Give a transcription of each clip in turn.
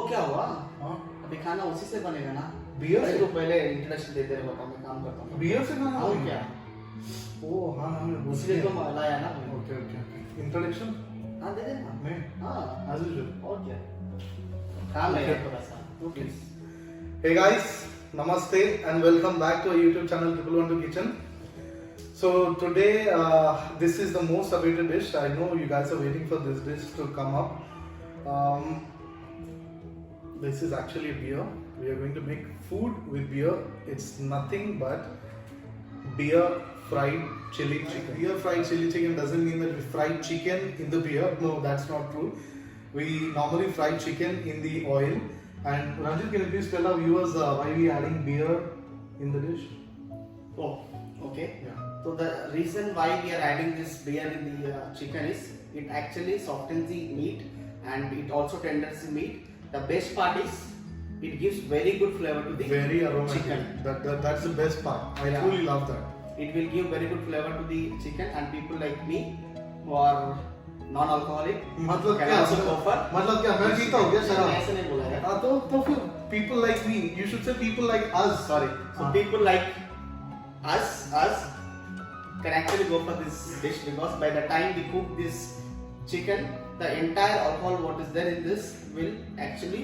क्या हुआ? हाँ अभी खाना उसी से बनेगा ना? बियर अरे से तो पहले इंट्रोडक्शन देते रहे, बता मैं काम करता हूँ। बियर से खाना और बनेगा? क्या? ओ हाँ हमें इसलिए तो लाया ना। ओके ओके इंट्रोडक्शन हाँ दे देना। मैं हाँ as usual और क्या? काम है यार थोड़ा सा। Okay. Hey guys, namaste and welcome back to our YouTube channel Triple One Two Kitchen. So today this is the most awaited dish. I know you guys are waiting for this dish to come up. This is actually beer. We are going to make food with beer. It's nothing but beer fried chili chicken. Beer fried chili chicken doesn't mean that we fry chicken in the beer. No, that's not true. We normally fry chicken in the oil. And Ranjit, can you please tell our viewers why we are adding beer in the dish? Oh, okay. Yeah. So the reason why we are adding this beer in the chicken is it actually softens the meat and it also tenders the meat. The best part is it gives very good flavor to the Very aromatic. chicken. That's the best part. I Yeah. truly love that. It will give very good flavor to the chicken and people like me who are non-alcoholic मतलब can क्या also go for. मतलब क्या मैं पीता हूँ क्या मैंने शराब? ऐसे नहीं बोला यार. हाँ तो फिर people like me. You should say people like us. Sorry. So हाँ. people like us can actually go for this dish because by the time we cook this chicken, the entire alcohol what is there in this will actually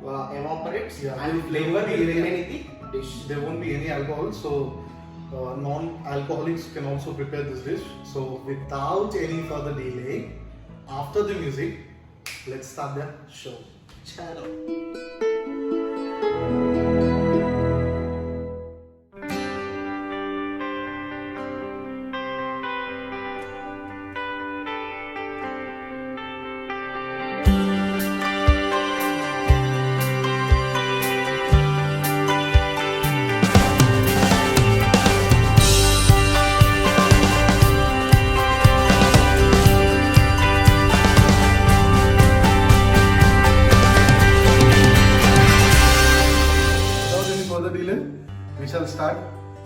evaporate Yeah, and there flavor won't be will any- remain in the dish. There won't be any alcohol, so non-alcoholics can also prepare this dish. So without any further delay, after the music, let's start the show. Chalo. Without any further delay, we shall start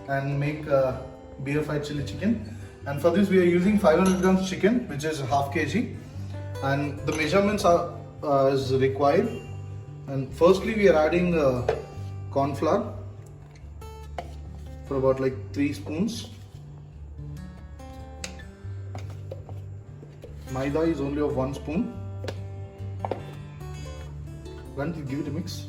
and make beer fried chili chicken. And for this, we are using 500 grams chicken, which is half kg. And the measurements are as required. And firstly, we are adding corn flour for about like 3 spoons. Maida is only of 1 spoon. Then we give it a mix.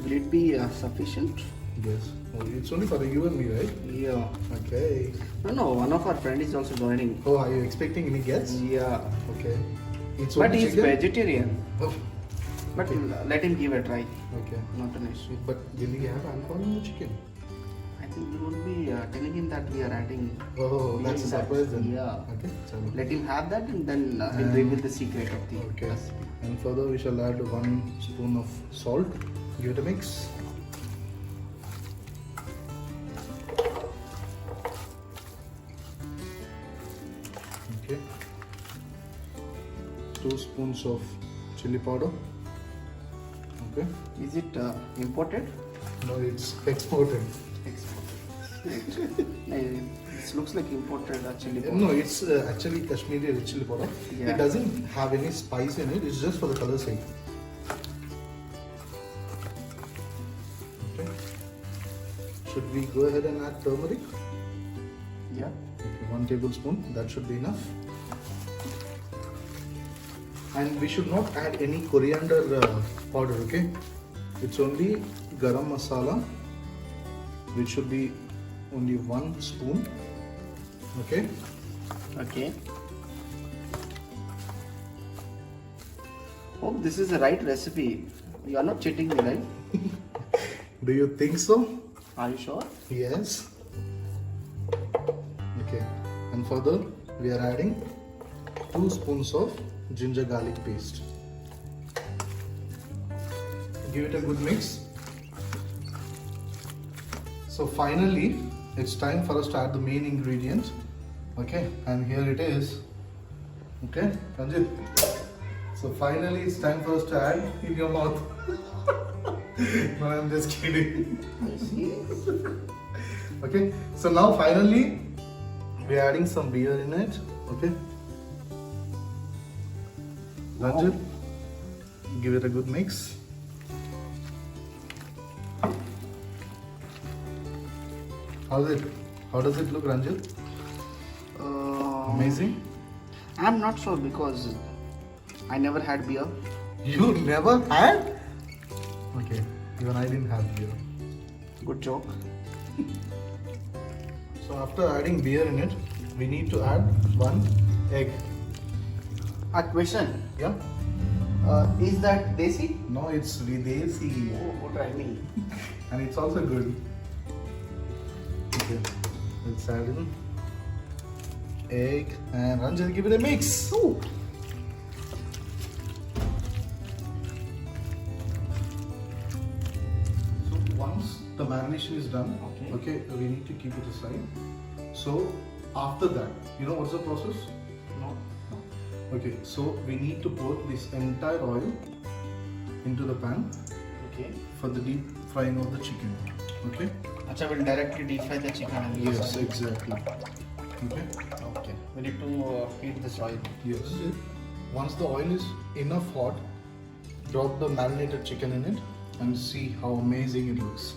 Will it be sufficient? Yes. Oh, it's only for you and me, right? Yeah. Okay. No, one of our friends is also joining. Oh, are you expecting any guests? Yeah. Okay. It's But only he's chicken? vegetarian. Oh, But let him give a try. okay. Not an issue. But will he have alcohol in the chicken? I think we won't be telling him that we are adding. Oh, that's a that. surprise then. Yeah. Okay. So, Let him have that and then we'll reveal the secret of the okay. recipe. And further, we shall add 1 spoon of salt. Give it a mix. Okay. 2 spoons of chili powder. Okay. Is it imported? No, it's exported. Exported. This looks like imported chili powder. No, it's actually Kashmiri red chili powder. Yeah. It doesn't have any spice in it. It's just for the color sake. Okay. Should we go ahead and add turmeric? Yeah. Okay, 1 tablespoon. That should be enough. And we should not add any coriander powder. Okay. It's only garam masala, which should be only 1 spoon. Okay. Okay. Hope this is the right recipe. You are not cheating me, right? Do you think so? Are you sure? Yes. Okay. And further, we are adding 2 spoons of ginger garlic paste. Give it a good mix. So finally, it's time for us to add the main ingredient. Okay, and here it is. Okay, Ranjit. So finally, it's time for us to add in your mouth. No, I'm just kidding. I see. Okay, so now finally we are adding some beer in it. Okay, Ranjit, give it a good mix. How does it look, Ranjit? Amazing. I'm not sure because I never had beer. You never had? Okay, even I didn't have beer. Good joke. So after adding beer in it, we need to add 1 egg. A question. Yeah? Is that desi? No, it's Videsi. Oh, try me. And it's also good. Okay, let's add in egg and Ranjit, give it a mix. Ooh. So once the marination is done, Okay. we need to keep it aside. So after that, you know what's the process? No. Okay, so we need to pour this entire oil into the pan Okay. for the deep frying of the chicken. Okay? Acha, we'll directly deep fry the chicken and use Yes, oil. exactly. Okay? Okay. We need to heat this oil. Yes. Once the oil is enough hot, drop the marinated chicken in it and see how amazing it looks.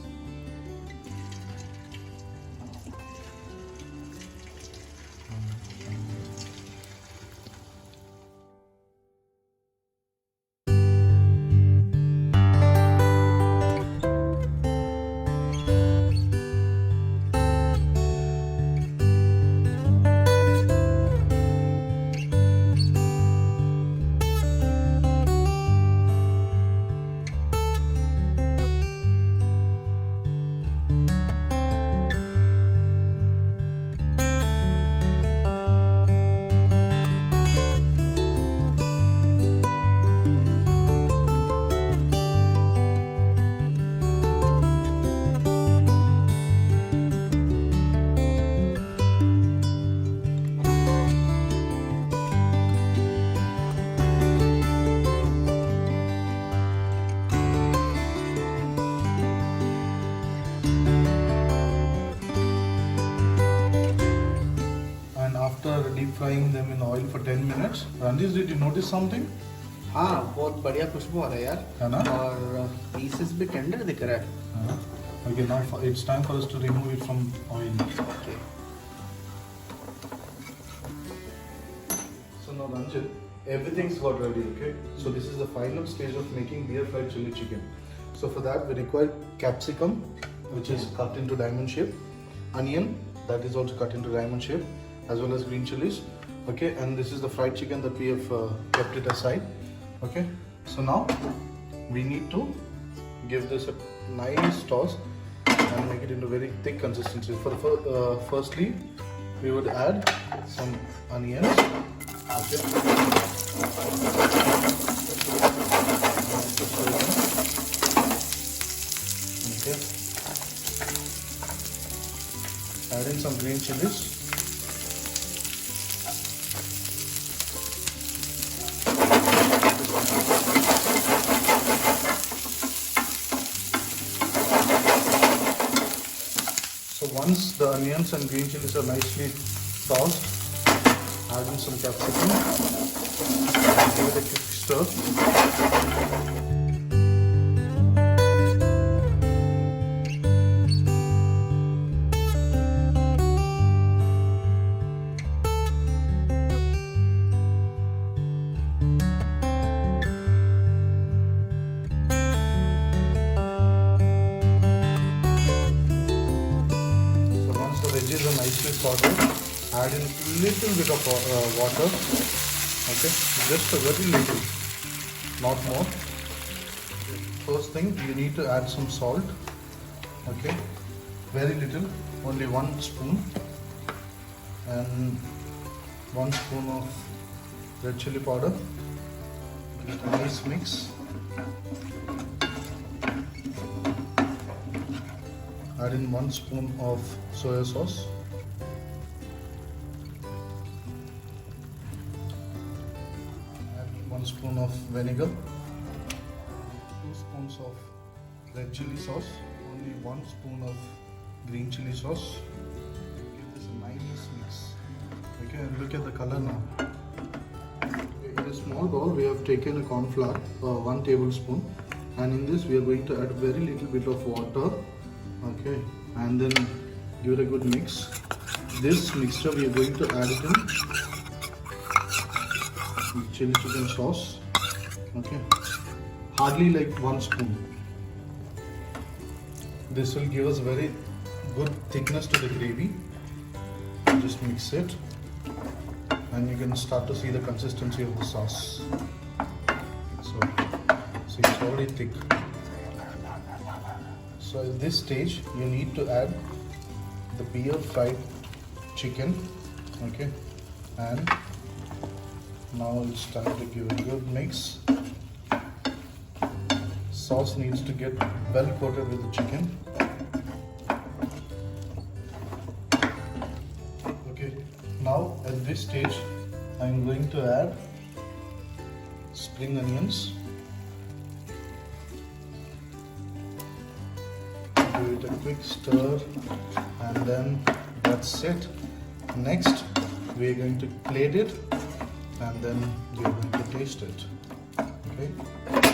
After deep frying them in oil for 10 minutes, Ranjit, did you notice something? हाँ, बहुत बढ़िया खुशबू आ रहा है यार. है ना? और pieces भी tender दिख रहा है. Okay, now it's time for us to remove it from oil. Okay. So now Ranjit, everything's got ready, okay? So this is the final stage of making beer fried chili chicken. So for that we require capsicum, which is cut into diamond shape, onion, that is also cut into diamond shape, as well as green chilies, okay? And this is the fried chicken that we have kept it aside, okay? So now we need to give this a nice toss and make it into very thick consistency. Firstly, we would add some onions, okay? Okay. Add in some green chilies. So once the onions and green chilies are nicely tossed, add in some capsicum and give it a quick stir. Veggies are nicely sauteed. Add in little bit of water. Okay, just a very little, not more. First thing, you need to add some salt. Okay, very little, only 1 spoon, and 1 spoon of red chili powder. Just a nice mix. Add in 1 spoon of soya sauce. Add 1 spoon of vinegar. 2 spoons of red chili sauce. Only 1 spoon of green chili sauce. Give this a nice mix. Okay, and look at the color now. In a small bowl, we have taken a corn flour, 1 tablespoon, and in this we are going to add very little bit of water, okay, and then give it a good mix. This mixture we are going to add it in chili chicken sauce, okay, hardly like 1 spoon. This will give us very good thickness to the gravy. Just mix it, and you can start to see the consistency of the sauce. So it's already thick. So at this stage you need to add the beer fried chicken, okay, and now it's time to give a good mix. Sauce needs to get well coated with the chicken. Okay, now at this stage I'm going to add spring onions. Give it a quick stir, and then that's it. Next we are going to plate it, and then we are going to taste it. Okay.